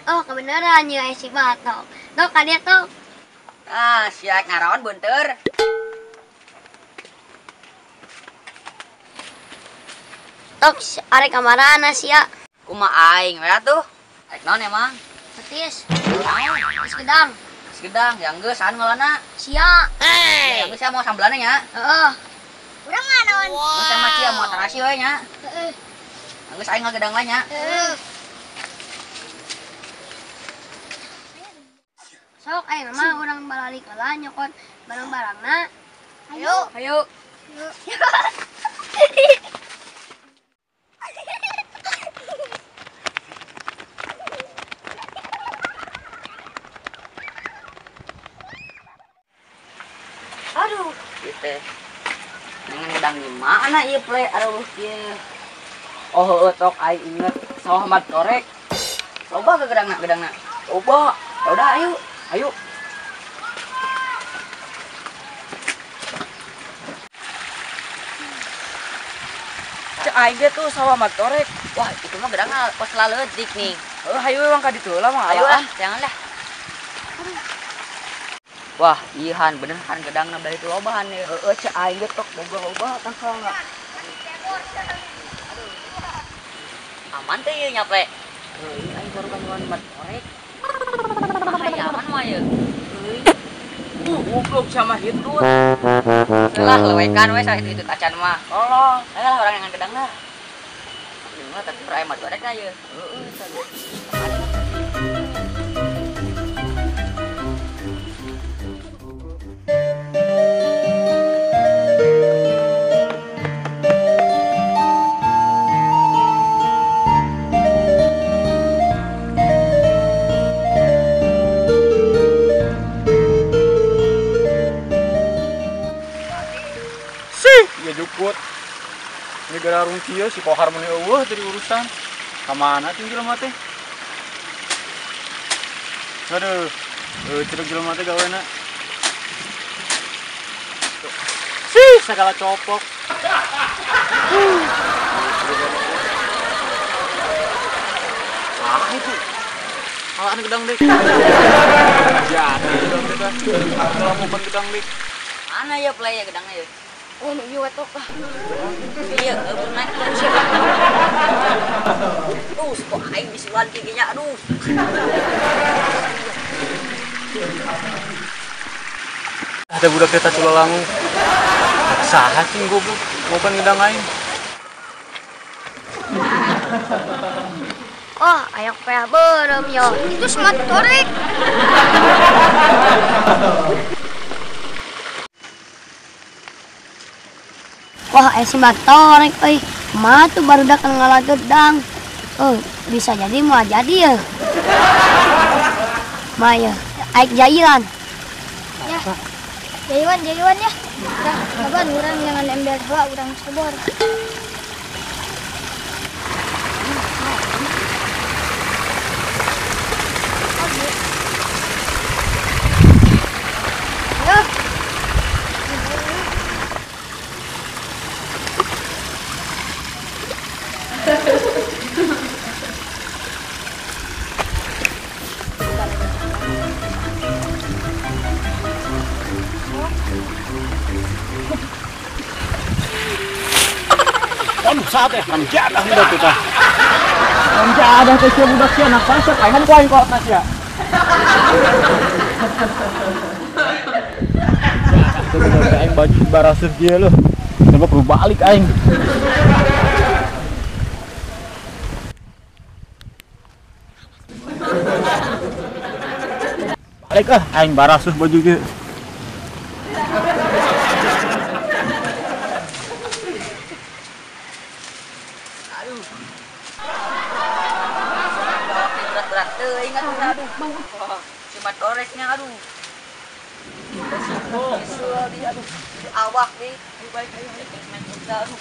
Oh, kebenaran ya si Batok. Tok, kadia tok. Ah, siak ngaraon beunteur. Tok, arek kamarana sia. Kumaha aing we atuh? Aik naon emang? Petis. Petis gedang. Segedang yang geus an ngaranna. Sia. Yang geus mau sambelanna nya. Heeh. Urang mah naon? Geus sama cia mau tarasi we nya. Heeh. Geus aing ngagedang lah nya. Heeh. Sok ayo mah urang balik heula nyokot barang-barangna. Ayo. Ayo. Aduh. Gitu. Dengan gedang di mana ieu ple? Aduh ieu. Oh heueuh tok aing inget sawah mat korek. Loba ke gedangna. Loba. Ya udah ayo. Ayo. Cek aing ge tuh sawah mat korek. Wah, itu mah gedangna pas laleutik nih. Hayu emang ka ditu lah mah. Ayo ah, jangan lah. Wah, ihan bener kan gedangna balik itu lobahan ya. Cek aing ge tok boga-boga tangkal. Aman teh ieu nya ple. Aing baru kan mat korek. Aman mah ya. Goblok sama hitut. Salah lewekan we salah hitut acan mah. Tolong, ayolah orang yang gedang lah. Ini mah tapi perayaan mat korek ya. Ya jukut ini gara rung kieu si pohar meni eueuh tadi urusan kamana tinggal mah teh aduh ceruk jelema teh gawena segala copok itu alaan gedang dek jadi gedang dek kalau mau ban gedang dek Mana ya play ya gedangnya ya? Oh, nu wetok lah. Iya, naik terus. Aduh, kok aing bisulan giginya, aduh. Ada budak kita Culalangu. Saha cing goblok, ngopan ngedang aing. Oh, ayak pea berem yo. Itu smart korek. Wah, smart korek euy. Mah tuh barudak ngalah gedang. Bisa jadi mah jadi ya. Maya, aik jailan. Ya, jaiwan ya. Dah, kapan orang jangan ember dua, orang sabar. Ayo. Sate hamjadah budak kita. Hamjadah teh sia budak sia nak pasek aing ku aing kok sia. Tuh aing baju baraseuh dia loh. Coba perlu balik aing. Balik aing baraseuh baju ge. Berat-berat tuh, ingat aduh. Cuma koreknya aduh. Aduh, awak nih. Baik ayo main futsal aduh.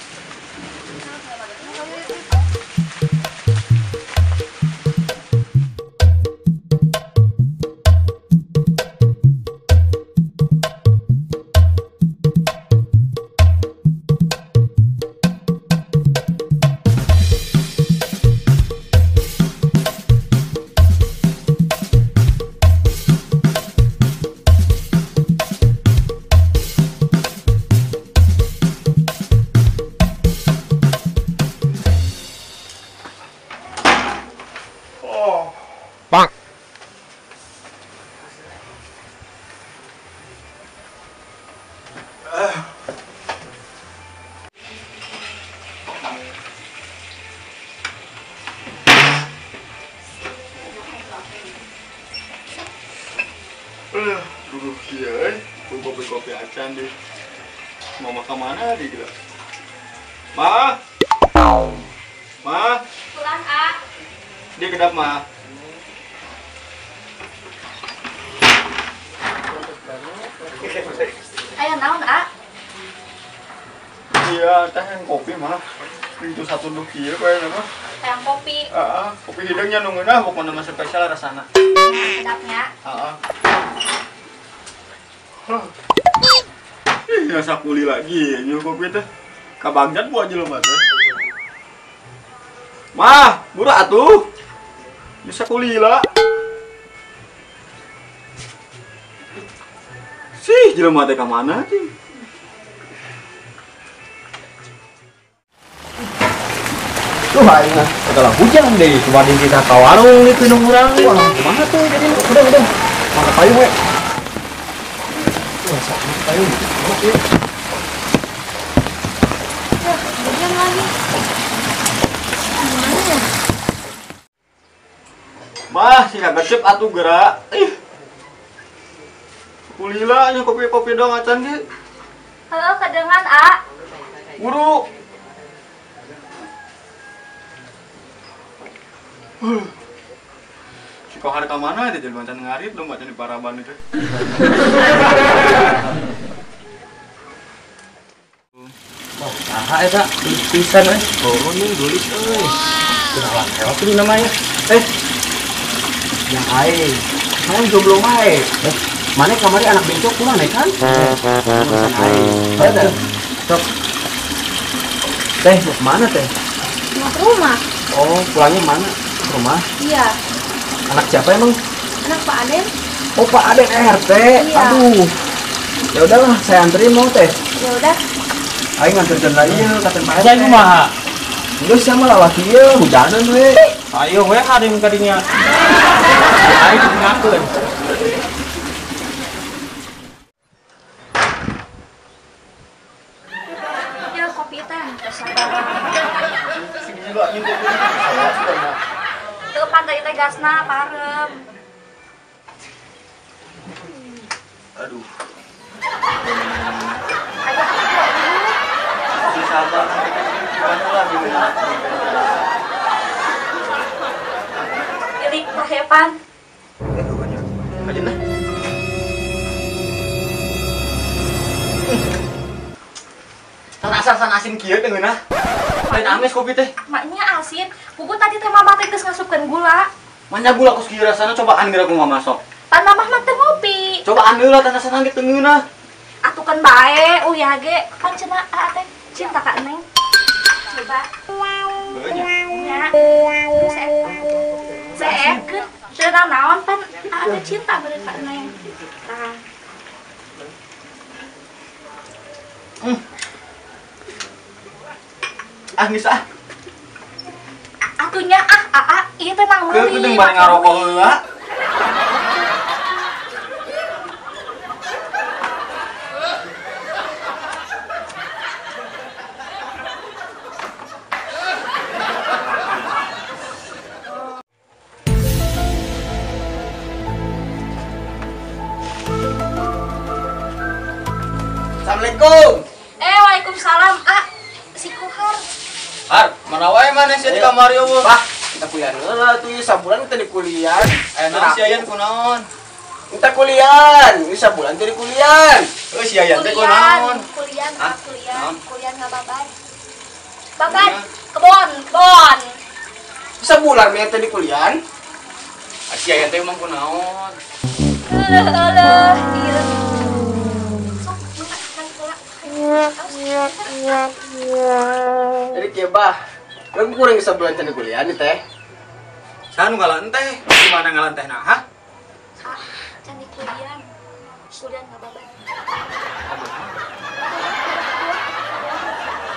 Duduk dia, kopi acan deh. Mama kemana dia gila? Ma? Ma? Pulang, A. Dia kedap, Ma. Ayo naon, A. Iya, teh kopi, Ma. Itu satu duduk dia kayaknya, Ma. Yang kopi. Kopi hidungnya nungguin pokoknya nama spesial rasana. Sedapnya. Ya sakuli lagi, nyuruh kopi teh. Kabagjat buat aja lo, Ma. Ma, buru atuh. Bisa kulila. Sih, jelema teh ka mana teh? Tuh aing setelah hujan deh, cuma kita ke warung itu nunggu orang. Wah, kemana tuh jadi udah. Mana payung we? Wah, sakit payung. Oke. Hujan lagi. Gimana ya? Mah, si kagak atuh gerak. Kulila nya kopi dong acan ge. Halo, kedengan, A. Buru. Si kohar ka mana teh jadi macan ngarit dong macan di Paraban itu. Nah, eta pisan euy. Oh, nih gulis euy. Kenalan hewan tuh namanya. Yang aing. Saya jomblo wae. Mana kamari anak bencok kurang nih kan? Aing. Ada. Sok. Teh, mau kemana teh? Mau ke rumah. Oh, pulangnya mana? Ke rumah? Iya. Anak siapa emang? Anak Pak Aden. Oh, Pak Aden RT. Iya. Aduh. Ya udahlah, saya anterin mau teh. Ya udah. Aing nganterin lagi ya, kata Pak RT. Saya kumaha? Enggak sama lawak ieu, hujanan we. Ayo we hadim kadinya. Aing ngakeun. Ya kopi teh. Tuh pantai teh gasna parem. Aduh. Ayo aku dulu. Sabar. Ini pahepan. Rasa asin kieu teh geunah. Lain amis kopi teh. Maknya asin. Buku tadi teh mama teh geus ngasupkeun gula. Manya gula kos kieu rasana cobaan geura ku masuk. Pan mamah mah teh ngopi. Cobaan heula teh rasana gitu geunah. Atukeun bae uyah ge. Pan cenah teh cinta ka Neng. Coba. Ya. Saya keun teu naon pan ada cinta beureun ka Neng. Tah. Geus ah. Atunya ieu teh nang Keur meuli. kudu bareng ngarokok heula. Assalamualaikum. Waalaikumsalam. Si Kohar. Har, mana wae maneh sia di kamar ieu, Pak. Kita kuliah heula tuh sabulan kita di kuliah. Aya naon si Ayan kunaon? Kita kuliah, ini sabulan teh di kuliah. Si Ayan teh kunaon? Kuliah, Hah? kuliah, Naon? kuliah nggak babat. Babat, kebon. Sabulan me teh di kuliah. Si Ayan teh emang kunaon? Alah, iya. Sok, Jadi kieu bah. Kan kurang sabulan teh di kuliah nih teh. Sanu ngalan teh? Di mana ngalan teh nah? Hah? Cantik kuliah. Kuliah nggak babat.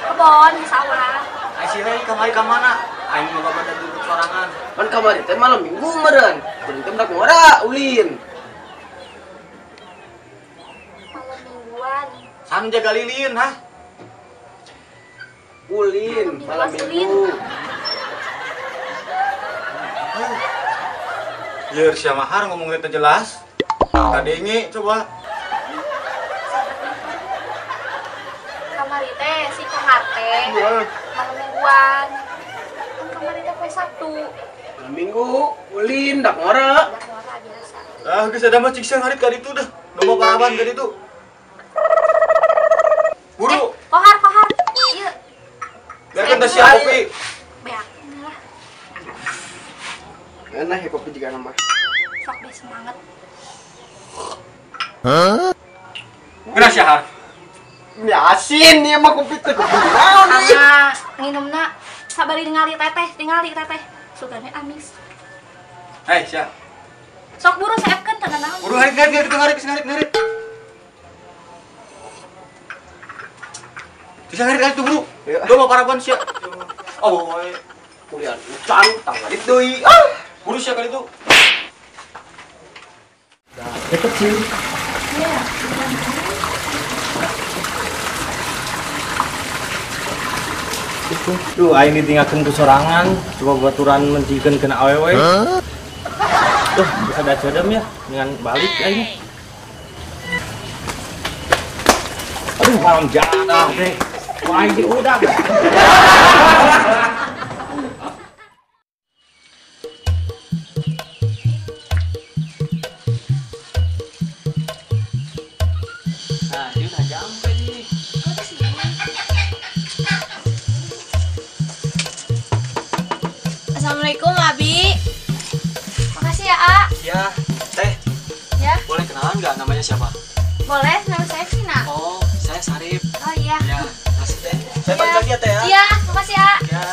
Kebon, sawah. Ai si Rai kamari ka mana? Aing mah babat duduk sorangan. Kan kamari teh malam minggu meureun. Kuring teh budak ngora ulin. Malam mingguan. Sanu jaga lilin, hah? Ulin malam minggu. Yer sia mahar ngomong teh jelas. Kadenge coba. Kamari teh si Kohar teh malam mingguan. Kan kamari teh poe Sabtu. Minggu ulin dak ngora. Dak ngora biasa. Ah, geus ada mah cik ngarit ka ditu dah. Loba paraban ka ditu. Buru. Kohar. Ieu. Biarkan teh siap kopi. Beak. Lah, Enak ya kopi juga nama. sok deh semangat. Kena syahar. Ini asin nih mah kopi teh. Naon nih? Ana nginumna sabari ningali teteh. Sugane amis. Hei, syah. Sok buru saepkeun tanda naon. Buru ngarit. Bisa ngarit tuh buru. Loba paraban syah. Oh, woy. Kuliah ucan tanggalit deui. Buru syah kali itu. Deket sih. Duh, aing ditinggalkeun ku sorangan, coba baturan menjikeun kena awewe. Duh, bisa da codem ya dengan balik aing. Aduh, malam jadah teh. Wah, ini udah. Nah, dia udah sampai nih. Assalamualaikum Abi. Makasih ya A. Ya, teh. Ya, Boleh kenalan nggak namanya siapa? boleh. Nama saya Vina. Oh, saya Sarip. Oh iya. Ya, makasih teh. Saya balik lagi ya teh ya. Iya, makasih A. Ya.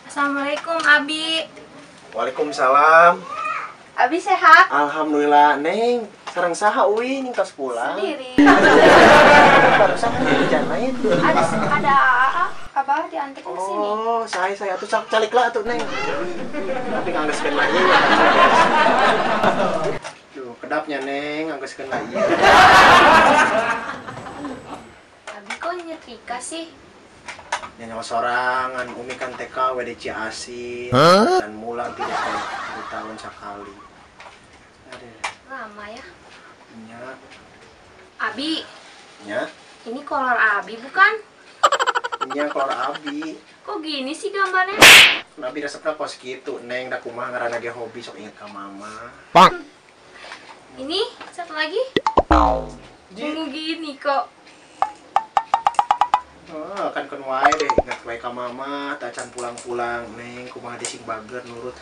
Assalamualaikum Abi. Waalaikumsalam. Abi sehat? Alhamdulillah, Neng. Sareng saha uwi ningkas pulang. Sendiri. Barusan dijanain. Ada A. Abah diantar ke sini. Oh, saya tuh calik lah tuh, Neng. Tapi nganggeskeun lagi. Duh, kedapnya, Neng, nganggeskeun lagi. Abi kok nyetrika sih? Nyawa sorangan, Umi kan TK WD Ciasin. Dan mulang 3 tahun sekali. Aduh, Lama ya. nya, Abi, nya, ini kolor Abi bukan? nya keluar abi. Kok gini sih gambarnya? Nabi resepnya kos gitu, Neng, dak kumaha ngaranna ge hobi sok inget ka mama. Ini satu lagi. Bungu gini kok. Oh, kan kun wae deh ingat wae ka mama, tacan pulang-pulang, Neng, kumaha dising bager nurut.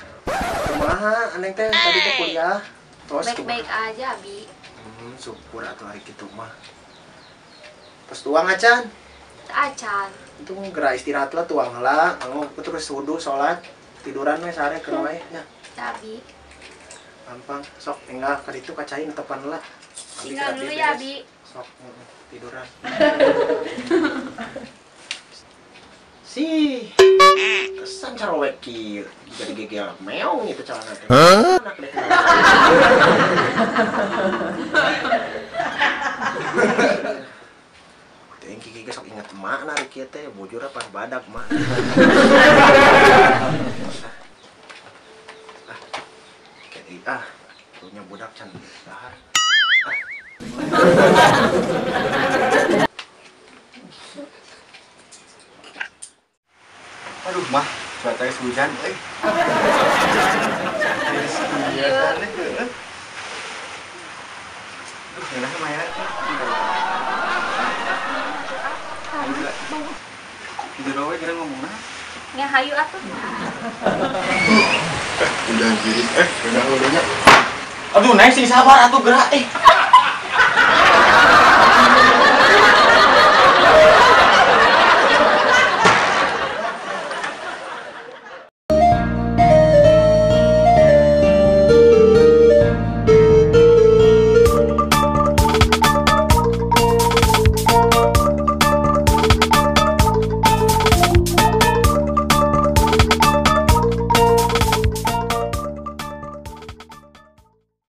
Kumaha, Neng teh tadi teh kuliah. Tos Baik-baik aja, Abi. Syukur atuh hari kitu mah. Terus tuang acan. Acan. Itu gerak istirahat lah tuang heula, ngomong terus wudu salat, tiduran we sare keun wae nya. Abi. Gampang, sok tinggal ka ditu kacain tepan heula. Tinggal dulu ya, Abi. Sok tiduran. Sih. Kesan carowek kieu. Jadi gegel meong itu celana teh. Anak deh. Teh gigi sok inget emak na kieu teh bujur pas badak mah. Punya budak can dahar. Aduh mah, cuaca hujan euy. Duh, enak mah ya. Tidur we kira ngomongna. Nya hayu atuh. Udah diri. Udah. Aduh, naik sing sabar atuh gerak.